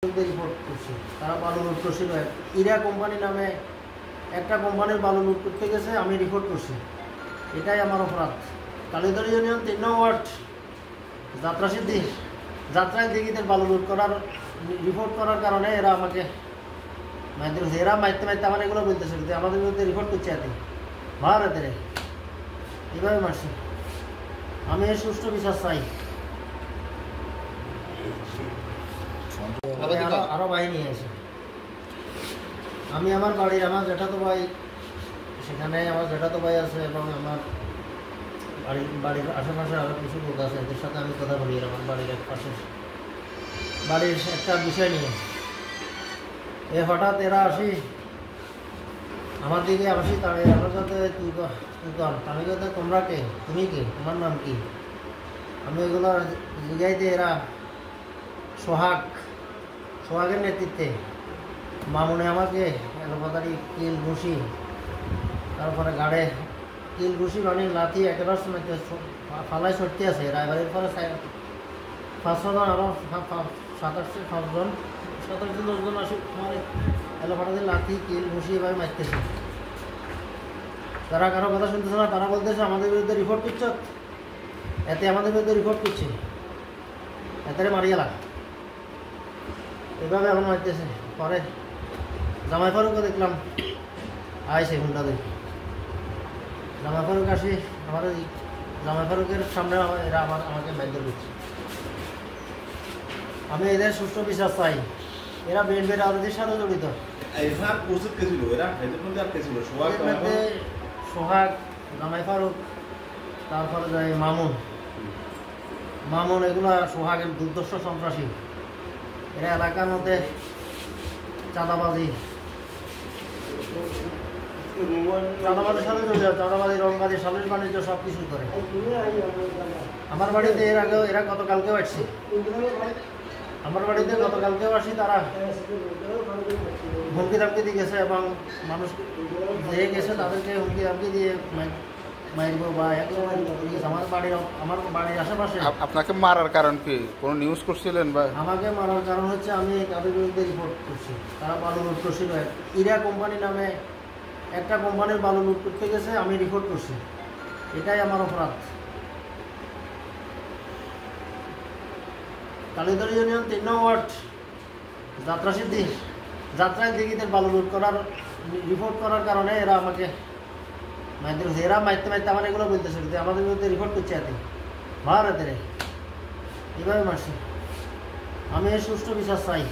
Report করছে, তারা বালু লুট করছিল। ইরা কোম্পানি নামে একটা কোম্পানির বালু লুট করতে গেছে, আমি রিপোর্ট করছি। এটাই আমার অপরাধ। কালীতলী ইউনিয়ন 3 নং ওয়ার্ড যাত্রা সিদ্ধি যাত্রায় দিঘিতে বালু লুট করার রিপোর্ট করার কারণে এরা আমাকে মারতে, এরা মারতে মারতে আমার এগুলো বলতেছে যে আমাদের বিরুদ্ধে রিপোর্ট করছে। এতে ভালো রাতে রে এইভাবে মারছে। আমি এর সুষ্ঠু বিচার চাই। আরো বাহিনী আছে। আমি আমার বাড়ির আমার জ্যাঠাতো ভাই, সেখানে আমার জ্যাঠাতো ভাই আছে এবং আমার বাড়ির আশেপাশে আরো কিছু লোক আছে, এদের সাথে আমি কথা বলি। আমার বাড়ির এক পাশে বাড়ির একটা বিষয় নিয়ে হঠাৎ এরা আসি আমার দিকে আসি, তাহলে আমার সাথে তুই কর আমি কথা, তোমরা কে, তুমি কে, তোমার নাম কি? আমি এগুলো জিগাইতে এরা সোহাগের নেতৃত্বে মামুনে আমাকে এলোপাতারি কিল ঘুষি, তারপরে গাড়ে কিল ঘুষি মানে লাথি একেবারে সময় ফালাই সরতে আছে। রায়বাড়ির পরে 5-6 জন, আরও 7-8 10জন আসি মানে এলোপাতারি লাথি কিল ঘুষি এভাবে মারতেছে। তারা কারো কথা শুনতেছে না, তারা বলতেছে আমাদের বিরুদ্ধে রিপোর্ট করছ, এতে আমাদের বিরুদ্ধে রিপোর্ট করছে, এতে মারিয়ে লাগ এভাবে এখন মারতেছে। পরে জামাই ফারুকও দেখলাম আইসে হুন্ডা দিয়ে। জামাই ফারুক আসি, আমাদের জামাই ফারুকের সামনে এরা আমাকে মারধর করছে। আমি এদের সুষ্ঠু বিচার চাই। এরা বিএনপির রাজনীতির সাথে জড়িত। সোহাগ, জামাই ফারুক, তারপরে যায় মামুন এগুলো সোহাগের দুর্দর্শ সন্ত্রাসী। এরা এলাকার মধ্যে চাঁদাবাজির সাথে জড়িত, চাঁদাবাজি, রংবাজি, সালিশ বাণিজ্য সব কিছু করে। আমার বাড়িতে এর আগেও এরা গতকালকেও আসছে, আমার বাড়িতে গতকালকেও আসি। তারা হুমকি ধামকি দিয়ে গেছে এবং মানুষ যে গেছে তাদেরকে হুমকি ধামকি দিয়ে মারব বা আমার বাড়ির আশেপাশে। আপনাকে মারার কারণ কি? কোনো নিউজ করছিলেন? বা আমাকে মারার কারণ হচ্ছে আমি তাদের বিরুদ্ধে রিপোর্ট করছি। তারা বালু লুট করছিল। ইরা কোম্পানি নামে একটা কোম্পানির বালু লুট করতে গেছে, আমি রিপোর্ট করছি। এটাই আমার অপরাধ। কালীতলী ইউনিয়ন 3 নং ওয়ার্ড যাত্রা সিদ্ধি যাত্রায় দিঘিতে বালু লুট করার রিপোর্ট করার কারণে এরা আমাকে মারতে, এরা মারতে মারতে আমার এগুলো বলতেছে যে আমাদের বিরুদ্ধে রিপোর্ট করছে। এতে ভালো রাতে রে এইভাবে মারছে। আমি এর সুষ্ঠু বিচার চাই।